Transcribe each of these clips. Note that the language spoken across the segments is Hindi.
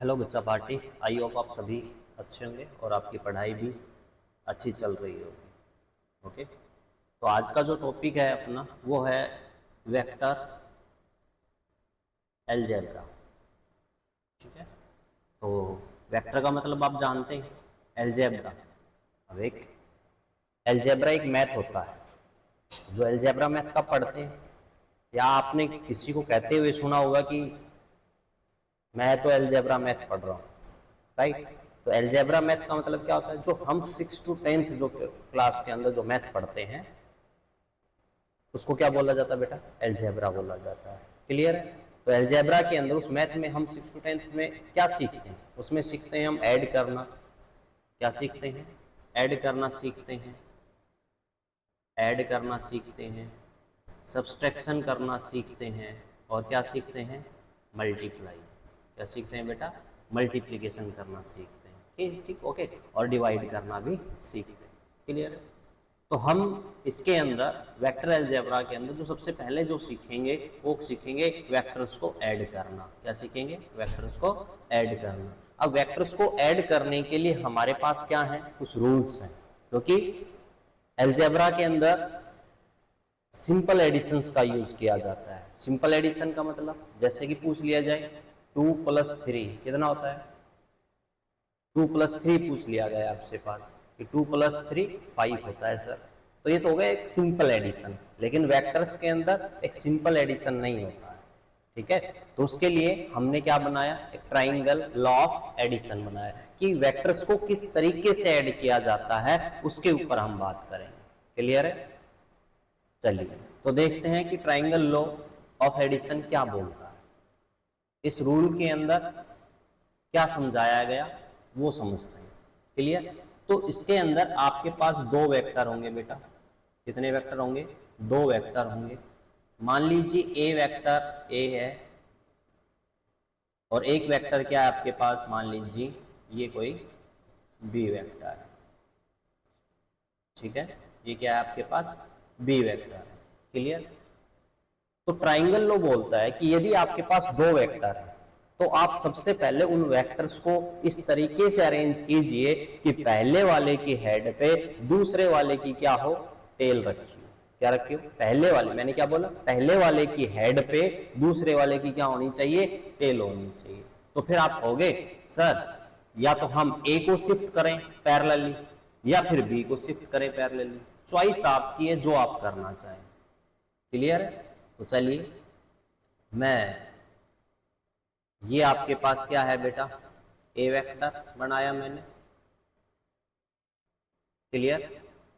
हेलो बच्चा पार्टी। आई होप आप सभी अच्छे होंगे और आपकी पढ़ाई भी अच्छी चल रही होगी। ओके, तो आज का जो टॉपिक है अपना वो है वेक्टर अलजेब्रा। ठीक है, तो वेक्टर का मतलब आप जानते हैं, अलजेब्रा। अब एक अलजेब्रा एक मैथ होता है। जो अलजेब्रा मैथ का पढ़ते हैं या आपने किसी को कहते हुए सुना होगा कि मैं तो अलजेब्रा मैथ पढ़ रहा हूँ, राइट। तो अलजेब्रा मैथ का मतलब क्या होता है, जो हम 6 to 10th जो क्लास के अंदर जो मैथ पढ़ते हैं उसको क्या बोला जाता है बेटा, अलजेब्रा बोला जाता है। क्लियर है। तो अलजेब्रा के अंदर उस मैथ में हम 6 to 10th में क्या सीखते हैं, उसमें सीखते हैं हम ऐड करना। क्या सीखते हैं, ऐड करना सीखते हैं, ऐड करना सीखते हैं, सब्सट्रैक्शन करना सीखते हैं और क्या सीखते हैं, मल्टीप्लाई। क्या सीखते हैं बेटा, मल्टीप्लिकेशन करना सीखते हैं। ठीक ठीक, ओके। और डिवाइड करना भी सीखते हैं। क्लियर है। तो हम इसके अंदर वेक्टर अलजेब्रा के अंदर जो सबसे पहले जो सीखेंगे वो सीखेंगे वेक्टर्स को ऐड करना। क्या सीखेंगे, वेक्टर्स को ऐड करना। अब वेक्टर्स को ऐड करने के लिए हमारे पास क्या है, कुछ रूल्स हैं, क्योंकि अलजेब्रा के अंदर सिंपल एडिशंस का यूज किया जाता है। सिंपल एडिशन का मतलब जैसे कि पूछ लिया जाए 2 + 3 कितना होता है, 2 + 3 पूछ लिया गया आपसे पास कि 2 + 3 5 होता है सर, तो ये तो हो गया एक सिंपल एडिशन। लेकिन वेक्टर्स के अंदर एक सिंपल एडिशन नहीं होता है। ठीक है, तो उसके लिए हमने क्या बनाया, एक ट्राइंगल लॉ ऑफ एडिशन बनाया कि वेक्टर्स को किस तरीके से ऐड किया जाता है उसके ऊपर हम बात करेंगे। क्लियर है। चलिए तो देखते हैं कि ट्राइंगल लॉ ऑफ एडिशन क्या बोलता है, इस रूल के अंदर क्या समझाया गया वो समझते हैं। क्लियर। तो इसके अंदर आपके पास दो वेक्टर होंगे बेटा। कितने वेक्टर होंगे, दो वेक्टर होंगे। मान लीजिए ए वेक्टर ए है और एक वेक्टर क्या है आपके पास, मान लीजिए ये कोई बी वेक्टर है। ठीक है, ये क्या है आपके पास, बी वेक्टर है। क्लियर। तो ट्राइंगल लॉ बोलता है कि यदि आपके पास दो वेक्टर है तो आप सबसे पहले उन वेक्टर्स को इस तरीके से अरेंज कीजिए कि पहले वाले की हेड पे दूसरे वाले की क्या हो, टेल रखी हो। क्या रखी हो, पहले वाले, मैंने क्या बोला, पहले वाले की हेड पे दूसरे वाले की क्या होनी चाहिए, टेल होनी चाहिए। तो फिर आप कहोगे सर या तो हम ए को शिफ्ट करें पैरेलली या फिर बी को शिफ्ट करें पैरेलली, चॉइस आपकी है जो आप करना चाहें। क्लियर है। तो चलिए मैं, ये आपके पास क्या है बेटा, ए वेक्टर बनाया मैंने। क्लियर।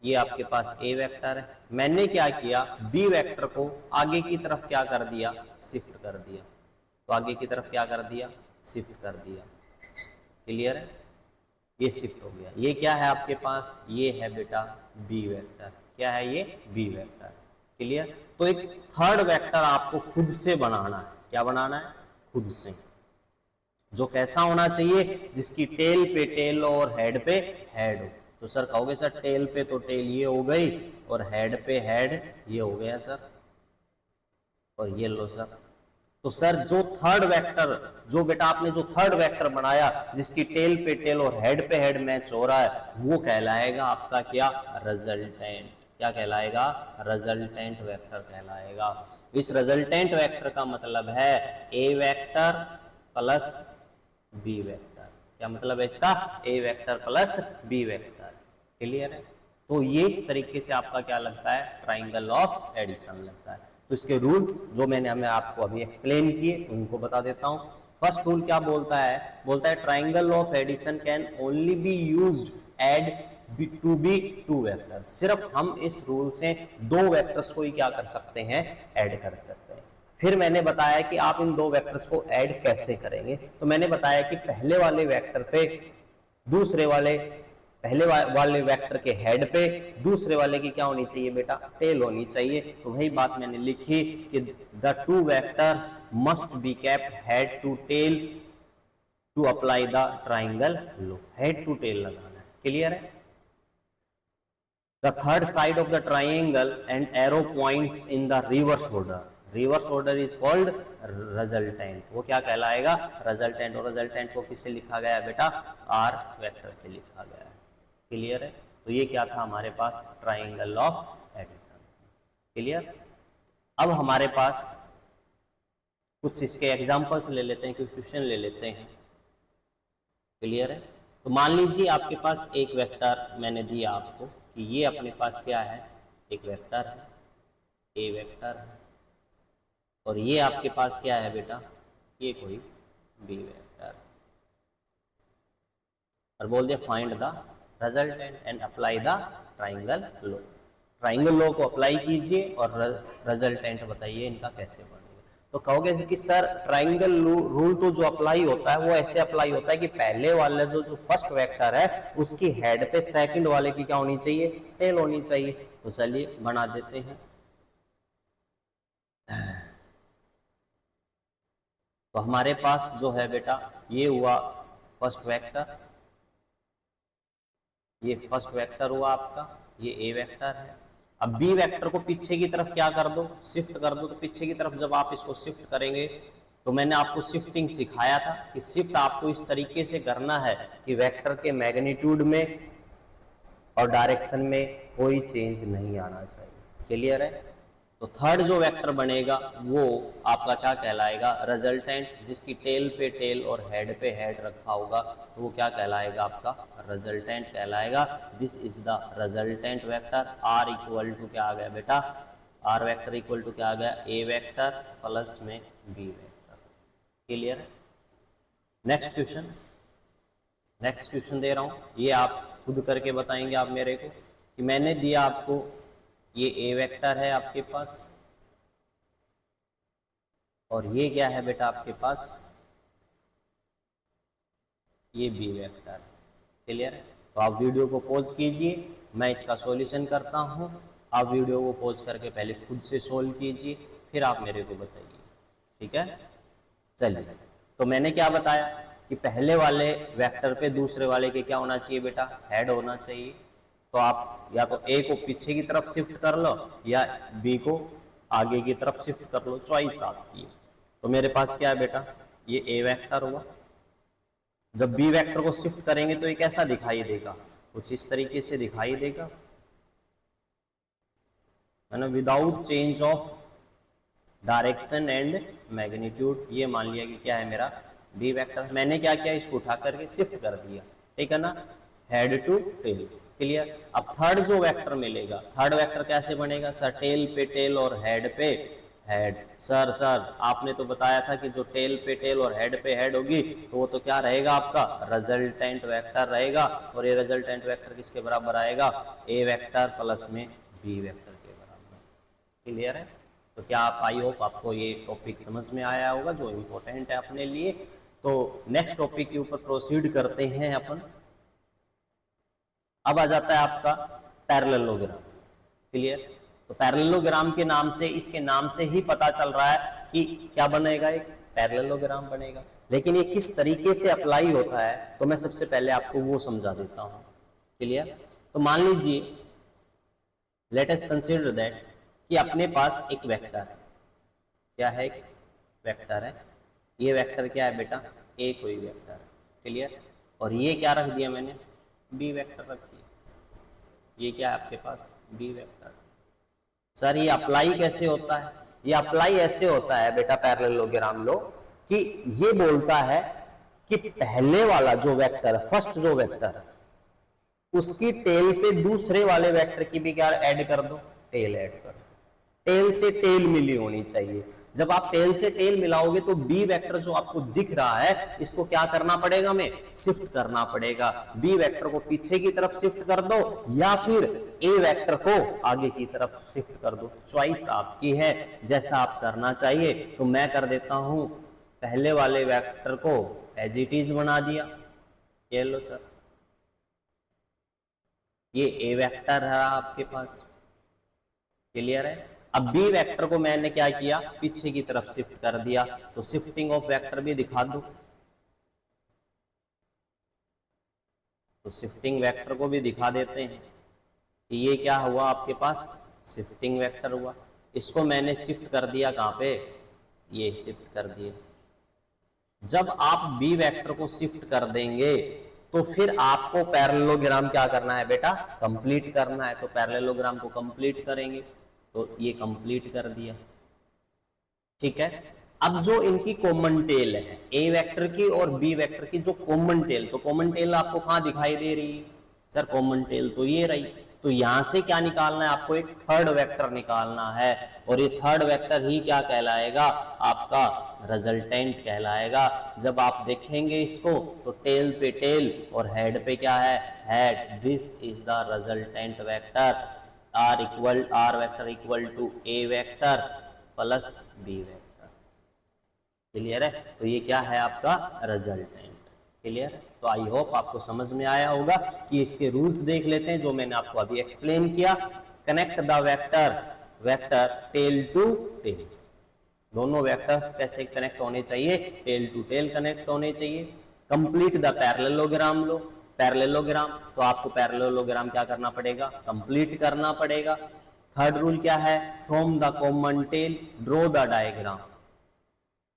ये आपके पास ए वेक्टर है, मैंने क्या किया, बी वेक्टर को आगे की तरफ क्या कर दिया, शिफ्ट कर दिया। तो आगे की तरफ क्या कर दिया, शिफ्ट कर दिया। क्लियर है, ये शिफ्ट हो गया। ये क्या है आपके पास, ये है बेटा बी वेक्टर। क्या है ये, बी वेक्टर। क्लियर। तो एक थर्ड वेक्टर आपको खुद से बनाना है। क्या बनाना है, खुद से, जो कैसा होना चाहिए, जिसकी टेल पे टेल और हेड पे हेड हो। तो सर कहोगे सर टेल पे तो टेल ये हो गई और हेड पे हेड ये हो गया सर, और ये लो सर। तो सर जो थर्ड वेक्टर, जो बेटा आपने जो थर्ड वेक्टर बनाया जिसकी टेल पे टेल और हेड पे हेड मैच हो रहा है वो कहलाएगा आपका क्या, रिजल्टेंट। क्या कहलाएगा, रिजल्टेंट वेक्टर कहलाएगा। इस रिजल्टेंट वेक्टर का मतलब है A vector plus B vector. क्या मतलब है इसका, A vector plus B vector. Clear है। तो ये इस तरीके से आपका क्या लगता है, ट्राइंगल ऑफ एडिशन लगता है। तो इसके रूल्स जो मैंने आपको अभी एक्सप्लेन किए उनको बता देता हूं। फर्स्ट रूल क्या बोलता है, बोलता है triangle of addition can only be used add to be two vector. सिर्फ हम इस रूल से दो वेक्टर्स को ही क्या कर सकते हैं, ऐड कर सकते हैं। फिर मैंने बताया कि आप इन दो वेक्टर्स को ऐड कैसे करेंगे। तो मैंने बताया कि पहले वाले वेक्टर पे दूसरे वाले, पहले वाले वेक्टर के हेड पे दूसरे वाले की क्या होनी चाहिए बेटा, टेल होनी चाहिए। तो वही बात मैंने लिखी कि the two vectors must be kept head to tail to apply the triangle law. Head to tail लगाना है। क्लियर है। The third side of the triangle and arrow points in the reverse order. Reverse order is called resultant. वो क्या कहलाएगा? रिजल्टेंट। और रिजल्टेंट को किससे लिखा गया है बेटा? आर वेक्टर से लिखा गया है। क्लियर है? तो ये क्या था हमारे पास? Triangle of addition. क्लियर? अब हमारे पास कुछ इसके एग्जांपल्स ले लेते हैं, कुछ क्वेश्चन ले लेते हैं। क्लियर है? तो मान लीजिए आपके पास एक वेक्टर मैंने दिया आपको कि ये अपने पास क्या है? एक वेक्टर है, ए वेक्टर है, और ये आपके पास क्या है बेटा? ये कोई बी वेक्टर, और बोल दिया find the resultant and apply the triangle law. Triangle law को अप्लाई कीजिए और रिजल्टेंट बताइए इनका कैसे बनेगा। तो कहोगे कि सर ट्राइंगल रूल तो जो अप्लाई होता है वो ऐसे अप्लाई होता है कि पहले वाले जो फर्स्ट वेक्टर है उसकी हेड पे सेकंड वाले की क्या होनी चाहिए? टेल होनी चाहिए। तो चलिए बना देते हैं। तो हमारे पास जो है बेटा ये हुआ फर्स्ट वेक्टर, ये फर्स्ट वेक्टर हुआ आपका, ये ए वेक्टर है। अब बी वेक्टर को पीछे की तरफ क्या कर दो? शिफ्ट कर दो। तो पीछे की तरफ जब आप इसको शिफ्ट करेंगे तो मैंने आपको शिफ्टिंग सिखाया था कि शिफ्ट आपको इस तरीके से करना है कि वेक्टर के मैग्नीट्यूड में और डायरेक्शन में कोई चेंज नहीं आना चाहिए। क्लियर है? तो थर्ड जो वेक्टर बनेगा वो आपका क्या कहलाएगा? रिजल्टेंट, जिसकी टेल पे टेल और हेड पे हेड रखा होगा तो वो क्या कहलाएगा? आपका रिजल्टेंट कहलाएगा। This is the resultant vector. R equal to क्या आ गया बेटा? आर वेक्टर इक्वल टू क्या आ गया? ए वेक्टर प्लस में बी वेक्टर। क्लियर है? नेक्स्ट क्वेश्चन, नेक्स्ट क्वेश्चन दे रहा हूं, ये आप खुद करके बताएंगे आप मेरे को कि मैंने दिया आपको ये ए वेक्टर है आपके पास, और ये क्या है बेटा आपके पास? ये बी वेक्टर। क्लियर है? तो आप वीडियो को पॉज कीजिए, मैं इसका सॉल्यूशन करता हूं। आप वीडियो को पॉज करके पहले खुद से सोल्व कीजिए, फिर आप मेरे को बताइए। ठीक है? चलिए, तो मैंने क्या बताया कि पहले वाले वेक्टर पे दूसरे वाले के क्या होना चाहिए बेटा? हेड होना चाहिए। तो आप या तो ए को पीछे की तरफ शिफ्ट कर लो या बी को आगे की तरफ शिफ्ट कर लो, चॉइस आपकी है। तो मेरे पास क्या है बेटा? ये ए वेक्टर हुआ। जब बी वेक्टर को शिफ्ट करेंगे तो ये कैसा दिखाई देगा? कुछ इस तरीके से दिखाई देगा, है ना, without change of direction and magnitude. ये मान लिया कि क्या है मेरा? B vector. मैंने क्या किया? इसको उठा करके शिफ्ट कर दिया। ठीक है ना? Head to tail. क्लियर? अब थर्ड जो वेक्टर मिलेगा, थर्ड वेक्टर कैसे बनेगा? सर टेल पे टेल और हेड पे हेड। सर आपने तो बताया था कि जो टेल पे टेल और हेड पे हेड होगी तो वो तो क्या रहेगा? आपका रिजल्टेंट वेक्टर रहेगा। और ये रिजल्टेंट वेक्टर किसके बराबर आएगा? ए वेक्टर प्लस में बी वेक्टर के बराबर। क्लियर है? तो क्या आप, आई होप आपको ये टॉपिक समझ में आया होगा जो इम्पोर्टेंट है अपने लिए। तो नेक्स्ट टॉपिक के ऊपर प्रोसीड करते हैं अपन। अब आ जाता है आपका पैरेललोग्राम। क्लियर? तो पैरेललोग्राम के नाम से, इसके नाम से ही पता चल रहा है कि क्या बनेगा? एक पैरेललोग्राम बनेगा। लेकिन ये किस तरीके से अप्लाई होता है तो मैं सबसे पहले आपको वो समझा देता हूं। क्लियर? तो मान लीजिए, लेट अस कंसीडर दैट कि अपने पास एक वेक्टर है। क्या है? एक वेक्टर है। ये वेक्टर क्या है बेटा? ए कोई वेक्टर है। क्लियर? और ये क्या रख दिया मैंने? बी वेक्टर रख दिया। ये क्या है आपके पास? B vector. सर ये अप्लाई कैसे होता है? ये अप्लाई ऐसे होता है बेटा पैरेललोग्राम लो कि ये बोलता है कि पहले वाला जो वेक्टर है, फर्स्ट जो वेक्टर है, उसकी टेल पे दूसरे वाले वेक्टर की भी क्या ऐड कर दो? टेल ऐड कर दो। टेल से टेल मिली होनी चाहिए। जब आप टेल से टेल मिलाओगे तो बी वेक्टर जो आपको दिख रहा है इसको क्या करना पड़ेगा? हमें शिफ्ट करना पड़ेगा। बी वेक्टर को पीछे की तरफ शिफ्ट कर दो या फिर ए वेक्टर को आगे की तरफ शिफ्ट कर दो, चॉइस आपकी है, जैसा आप करना चाहिए। तो मैं कर देता हूं, पहले वाले वेक्टर को एज इट इज बना दिया। ये लो सर, ये ए वेक्टर है आपके पास। क्लियर है? अब बी वेक्टर को मैंने क्या किया? पीछे की तरफ शिफ्ट कर दिया। तो शिफ्टिंग ऑफ वेक्टर भी दिखा दो। तो शिफ्टिंग वेक्टर को भी दिखा देते हैं कि ये क्या हुआ आपके पास? शिफ्टिंग वेक्टर हुआ। इसको मैंने शिफ्ट कर दिया कहाँ पे, ये शिफ्ट कर दिया। जब आप बी वेक्टर को शिफ्ट कर देंगे तो फिर आपको पैरेललोग्राम क्या करना है बेटा, कंप्लीट करना है। तो पैरेललोग्राम को कंप्लीट करेंगे, तो ये कंप्लीट कर दिया, ठीक है। अब जो इनकी कॉमन टेल है, ए वेक्टर की और बी वेक्टर की जो कॉमन टेल, तो कॉमन टेल आपको कहां दिखाई दे रही है सर, कॉमन टेल तो ये रही। तो यहां से क्या निकालना है आपको, एक थर्ड वेक्टर निकालना है, और ये थर्ड वेक्टर ही क्या कहलाएगा, आपका रिजल्टेंट कहलाएगा। जब आप देखेंगे इसको तो टेल पे टेल और हेड पे क्या है, head. This is the resultant vector, R vector equal to A vector plus B vector. Clear है, तो ये क्या है आपका रिजल्टेंट। क्लियर, तो आई होप आपको समझ में आया होगा कि इसके रूल्स देख लेते हैं जो मैंने आपको अभी एक्सप्लेन किया। Connect the vector tail to tail, दोनों वेक्टर्स कैसे कनेक्ट होने चाहिए, टेल टू टेल कनेक्ट होने चाहिए। कंप्लीट द पैरेललोग्राम लो, पैरेललोग्राम, तो आपको पैरेललोग्राम क्या करना पड़ेगा, कंप्लीट करना पड़ेगा। थर्ड रूल क्या है, from the common tail draw the diagram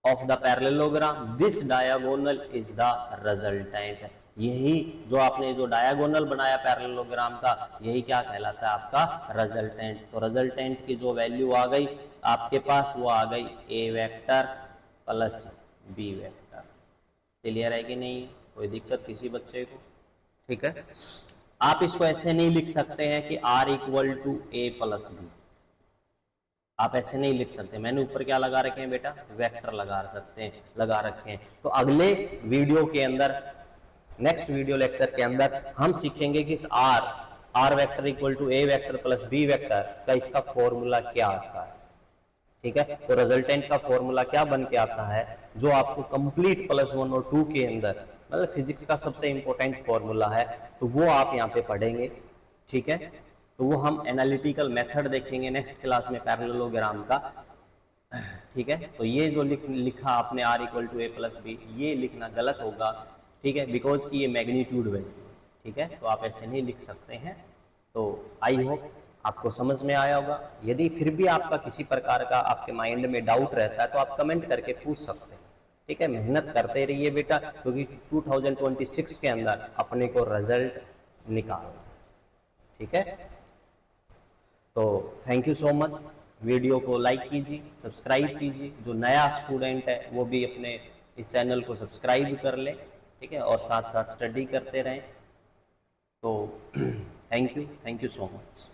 of the parallelogram, this diagonal is the resultant. यही जो आपने जो डायगोनल बनाया पैरेललोग्राम का, यही क्या कहलाता है आपका रिजल्टेंट। तो रिजल्टेंट की जो वैल्यू आ गई आपके पास, वो आ गई A vector plus B vector. Clear है कि नहीं, कोई दिक्कत किसी बच्चे को, ठीक है। आप इसको ऐसे नहीं लिख सकते हैं कि R equal to A plus B, आप ऐसे नहीं लिख सकते। मैंने ऊपर क्या लगा रखे हैं बेटा, वेक्टर लगा सकते हैं, लगा रखे हैं। तो अगले वीडियो के अंदर, नेक्स्ट वीडियो लेक्चर के अंदर हम सीखेंगे कि इस R vector equal to A vector plus B vector का इसका फॉर्मूला क्या आता है, ठीक है। तो रिजल्टेंट का फॉर्मूला क्या बन के आता है, जो आपको कंप्लीट प्लस 1 और 2 के अंदर, मतलब फिजिक्स का सबसे इंपॉर्टेंट फॉर्मूला है, तो वो आप यहाँ पे पढ़ेंगे, ठीक है। तो वो हम एनालिटिकल मेथड देखेंगे नेक्स्ट क्लास में पैरेललोग्राम का, ठीक है। तो ये जो लिखा आपने R equal to A plus B, ये लिखना गलत होगा, ठीक है, बिकॉज की ये मैग्नीट्यूड वैल्यू, ठीक है। तो आप ऐसे नहीं लिख सकते हैं। तो आई होप आपको समझ में आया होगा। यदि फिर भी आपका किसी प्रकार का आपके माइंड में डाउट रहता है तो आप कमेंट करके पूछ सकते हैं, ठीक है। मेहनत करते रहिए बेटा, क्योंकि 2026 के अंदर अपने को रिजल्ट निकालना, ठीक है। तो thank you so much. Video को लाइक कीजिए, सब्सक्राइब कीजिए। जो नया स्टूडेंट है वो भी अपने इस चैनल को सब्सक्राइब कर ले, ठीक है, और साथ साथ स्टडी करते रहें। तो थैंक यू सो मच।